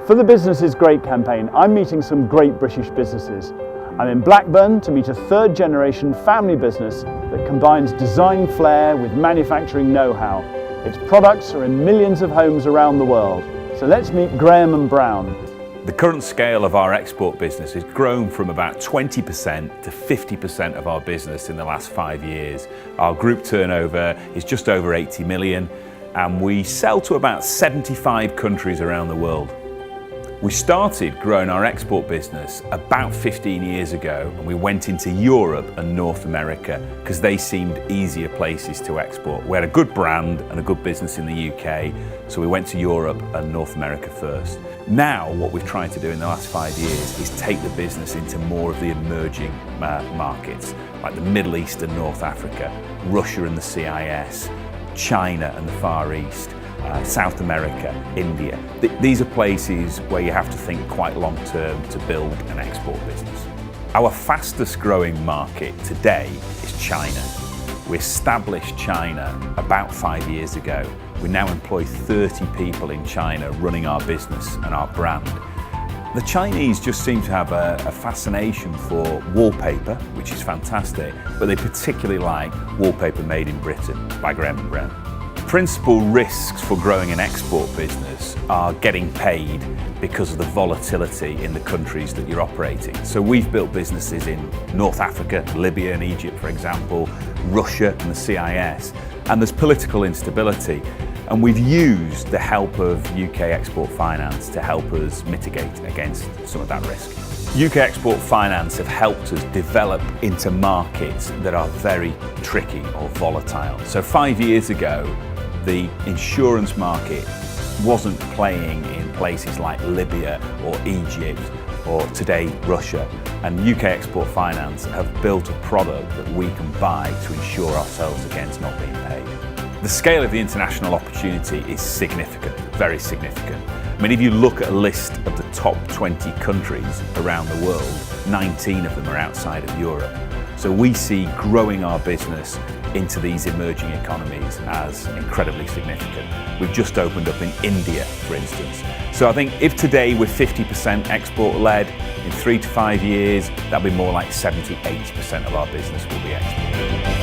For the Business is Great campaign, I'm meeting some great British businesses. I'm in Blackburn to meet a third-generation family business that combines design flair with manufacturing know-how. Its products are in millions of homes around the world. So let's meet Graham and Brown. The current scale of our export business has grown from about 20% to 50% of our business in the last 5 years. Our group turnover is just over 80 million and we sell to about 75 countries around the world. We started growing our export business about 15 years ago and we went into Europe and North America because they seemed easier places to export. We had a good brand and a good business in the UK, so we went to Europe and North America first. Now what we've tried to do in the last 5 years is take the business into more of the emerging markets like the Middle East and North Africa, Russia and the CIS, China and the Far East, South America, India. These are places where you have to think quite long term to build an export business. Our fastest growing market today is China. We established China about 5 years ago. We now employ 30 people in China running our business and our brand. The Chinese just seem to have a fascination for wallpaper, which is fantastic, but they particularly like wallpaper made in Britain by Graham & Brown. Principal risks for growing an export business are getting paid because of the volatility in the countries that you're operating. So we've built businesses in North Africa, Libya and Egypt, for example, Russia and the CIS, and there's political instability. And we've used the help of UK Export Finance to help us mitigate against some of that risk. UK Export Finance have helped us develop into markets that are very tricky or volatile. So 5 years ago, the insurance market wasn't playing in places like Libya or Egypt or today Russia, and UK Export Finance have built a product that we can buy to insure ourselves against not being paid. The scale of the international opportunity is significant, very significant. I mean, if you look at a list of the top 20 countries around the world, 19 of them are outside of Europe. So we see growing our business into these emerging economies as incredibly significant. We've just opened up in India, for instance. So I think if today we're 50% export-led, in 3 to 5 years, that'll be more like 70, 80% of our business will be export.